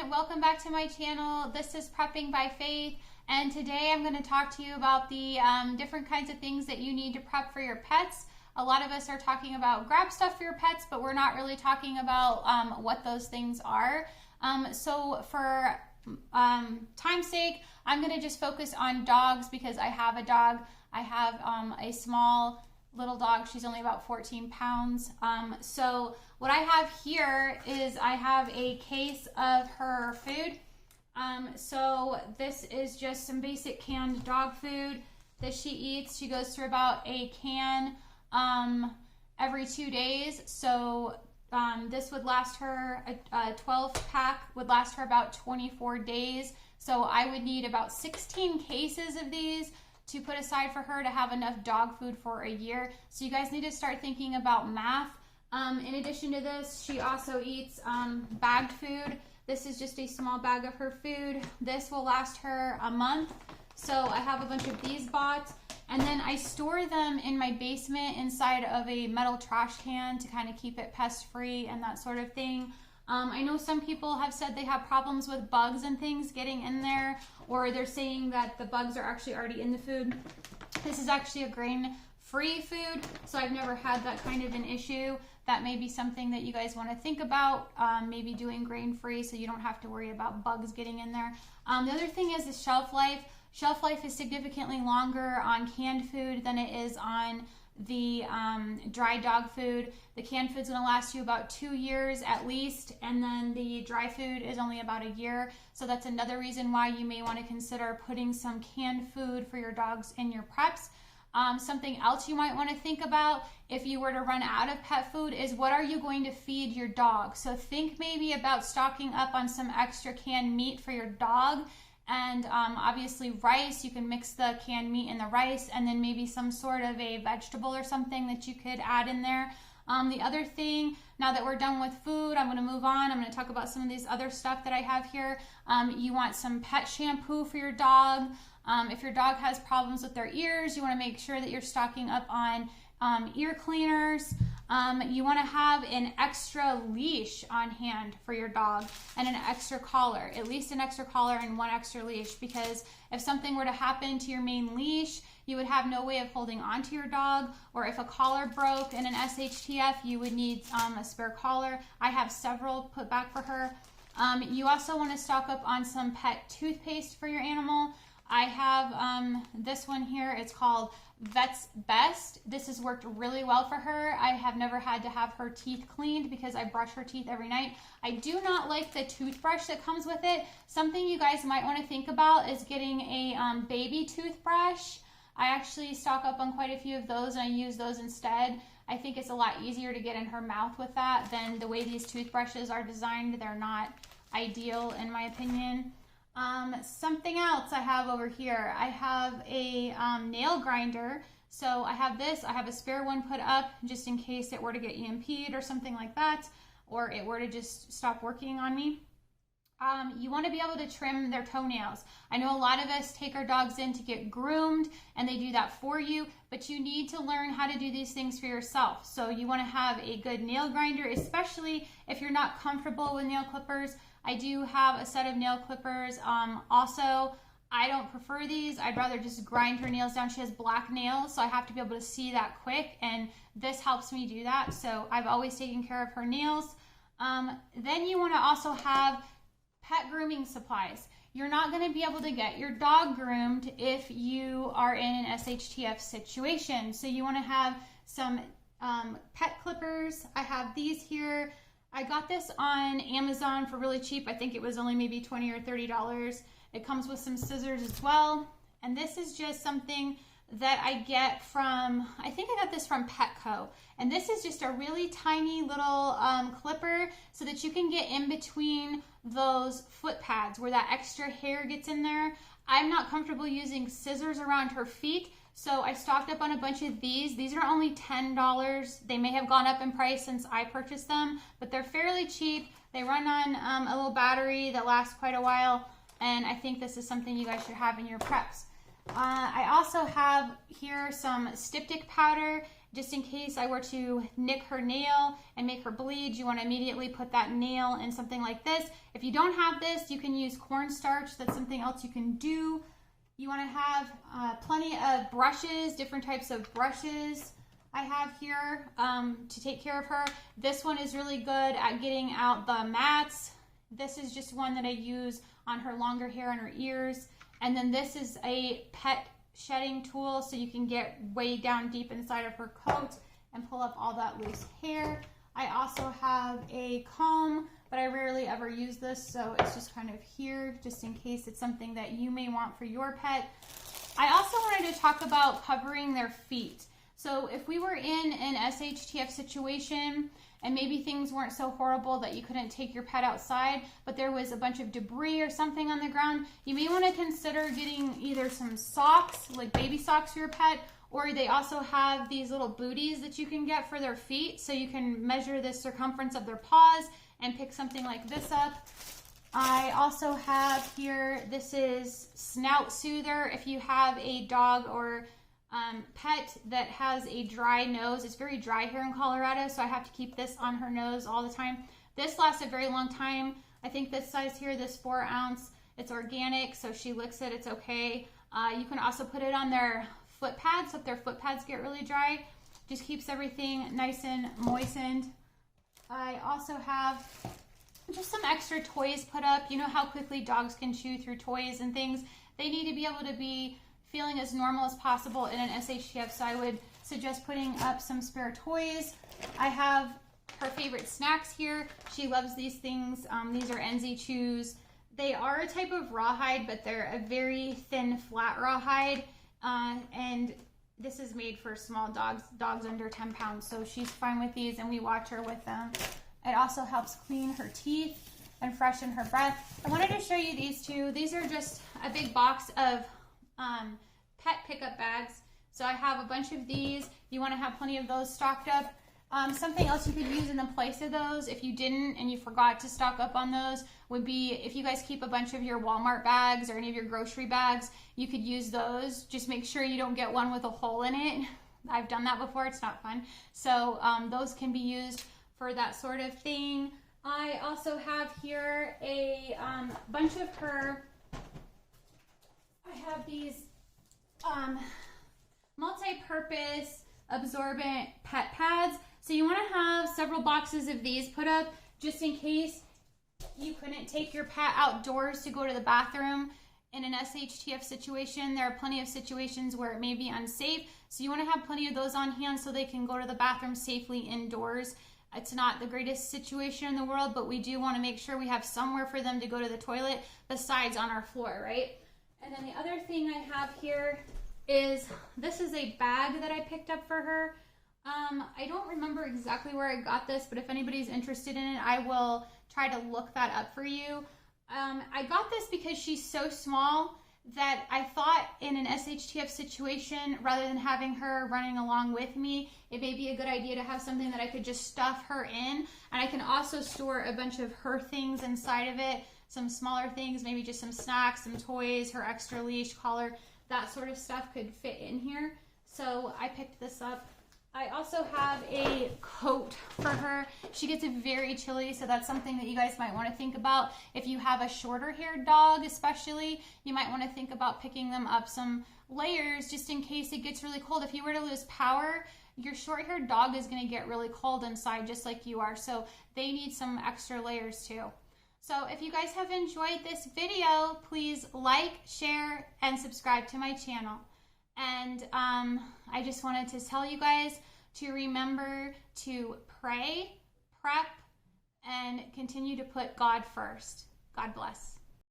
everyone, welcome back to my channel. This is Prepping by Faith, and today I'm going to talk to you about the different kinds of things that you need to prep for your pets. A lot of us are talking about grab stuff for your pets, but we're not really talking about what those things are. So for time's sake, I'm going to just focus on dogs because I have a dog. I have a small little dog. She's only about 14 pounds. So what I have here is I have a case of her food. So this is just some basic canned dog food that she eats. She goes through about a can every 2 days. So this would last her, a 12 pack would last her about 24 days. So I would need about 16 cases of these to put aside for her to have enough dog food for a year. So you guys need to start thinking about math. In addition to this, she also eats bagged food. This is just a small bag of her food. This will last her a month. So I have a bunch of these bought. And then I store them in my basement inside of a metal trash can to kind of keep it pest free and that sort of thing. I know some people have said they have problems with bugs and things getting in there, or they're saying that the bugs are actually already in the food. This is actually a grain-free food, so I've never had that kind of an issue. That may be something that you guys want to think about, maybe doing grain-free so you don't have to worry about bugs getting in there. The other thing is the shelf life. Shelf life is significantly longer on canned food than it is on the dry dog food. The canned food's gonna last you about 2 years at least, and then the dry food is only about a year. So that's another reason why you may want to consider putting some canned food for your dogs in your preps. Something else you might want to think about if you were to run out of pet food is what are you going to feed your dog? So think maybe about stocking up on some extra canned meat for your dog. And obviously rice, you can mix the canned meat in the rice, and then maybe some sort of a vegetable or something that you could add in there. The other thing, now that we're done with food, I'm going to move on. I'm going to talk about some of these other stuff that I have here. You want some pet shampoo for your dog. If your dog has problems with their ears, you want to make sure that you're stocking up on ear cleaners. You want to have an extra leash on hand for your dog and an extra collar, at least an extra collar and one extra leash, because if something were to happen to your main leash, you would have no way of holding on to your dog, or if a collar broke in an SHTF, you would need a spare collar. I have several put back for her. You also want to stock up on some pet toothpaste for your animal. I have this one here. It's called Vet's Best. This has worked really well for her. I have never had to have her teeth cleaned because I brush her teeth every night. I do not like the toothbrush that comes with it. Something you guys might want to think about is getting a baby toothbrush. I actually stock up on quite a few of those and I use those instead. I think it's a lot easier to get in her mouth with that than the way these toothbrushes are designed. They're not ideal in my opinion. Something else I have over here, I have a nail grinder. So I have this, I have a spare one put up just in case it were to get EMP'd or something like that, or it were to just stop working on me. You want to be able to trim their toenails. I know a lot of us take our dogs in to get groomed and they do that for you, but you need to learn how to do these things for yourself. So you want to have a good nail grinder, especially if you're not comfortable with nail clippers. I do have a set of nail clippers. Also, I don't prefer these. I'd rather just grind her nails down. She has black nails, so I have to be able to see that quick, and this helps me do that. So I've always taken care of her nails. Then you want to also have pet grooming supplies. You're not going to be able to get your dog groomed if you are in an SHTF situation. So you want to have some pet clippers. I have these here. I got this on Amazon for really cheap. I think it was only maybe $20 or $30. It comes with some scissors as well. And this is just something that I get from, I think I got this from Petco. And this is just a really tiny little clipper so that you can get in between those foot pads where that extra hair gets in there. I'm not comfortable using scissors around her feet, so I stocked up on a bunch of these. These are only $10. They may have gone up in price since I purchased them, but they're fairly cheap. They run on a little battery that lasts quite a while, and I think this is something you guys should have in your preps. I also have here some styptic powder just in case I were to nick her nail and make her bleed, you want to immediately put that nail in something like this. If you don't have this, you can use cornstarch. That's something else you can do. You want to have plenty of brushes, different types of brushes I have here to take care of her. This one is really good at getting out the mats. This is just one that I use on her longer hair and her ears. And then this is a pet shedding tool, so you can get way down deep inside of her coat and pull up all that loose hair. I also have a comb, but I rarely ever use this, so it's just kind of here just in case it's something that you may want for your pet. I also wanted to talk about covering their feet. So if we were in an SHTF situation and maybe things weren't so horrible that you couldn't take your pet outside, but there was a bunch of debris or something on the ground, you may want to consider getting either some socks, like baby socks for your pet, or they also have these little booties that you can get for their feet, so you can measure the circumference of their paws and pick something like this up. I also have here, this is Snout Soother. If you have a dog or pet that has a dry nose, it's very dry here in Colorado, so I have to keep this on her nose all the time. This lasts a very long time. I think this size here, this 4 ounce, it's organic, so if she licks it, it's okay. You can also put it on their foot pads, so if their foot pads get really dry, just keeps everything nice and moistened. I also have just some extra toys put up. You know how quickly dogs can chew through toys and things? They need to be able to be feeling as normal as possible in an SHTF, so I would suggest putting up some spare toys. I have her favorite snacks here. She loves these things. These are NZ Chews. They are a type of rawhide, but they're a very thin, flat rawhide, and this is made for small dogs under 10 pounds, so she's fine with these, and we watch her with them. It also helps clean her teeth and freshen her breath. I wanted to show you these two. These are just a big box of pet pickup bags. So I have a bunch of these. You want to have plenty of those stocked up. Something else you could use in the place of those, if you didn't and you forgot to stock up on those, would be if you guys keep a bunch of your Walmart bags or any of your grocery bags, you could use those. Just make sure you don't get one with a hole in it. I've done that before. It's not fun. So those can be used for that sort of thing. I also have here a bunch of her, I have these multi-purpose absorbent pet pads. So you want to have several boxes of these put up just in case you couldn't take your pet outdoors to go to the bathroom in an SHTF situation. There are plenty of situations where it may be unsafe. So you want to have plenty of those on hand so they can go to the bathroom safely indoors. It's not the greatest situation in the world, but we do want to make sure we have somewhere for them to go to the toilet besides on our floor, right? And then the other thing I have here is, this is a bag that I picked up for her. I don't remember exactly where I got this, but if anybody's interested in it, I will try to look that up for you. I got this because she's so small that I thought in an SHTF situation, rather than having her running along with me, it may be a good idea to have something that I could just stuff her in, and I can also store a bunch of her things inside of it, some smaller things, maybe just some snacks, some toys, her extra leash, collar, that sort of stuff could fit in here. So I picked this up. I also have a coat for her. She gets very chilly, so that's something that you guys might want to think about. If you have a shorter haired dog especially, you might want to think about picking them up some layers just in case it gets really cold. If you were to lose power, your short haired dog is going to get really cold inside just like you are, so they need some extra layers too. So if you guys have enjoyed this video, please like, share, and subscribe to my channel. And I just wanted to tell you guys to remember to pray, prep, and continue to put God first. God bless.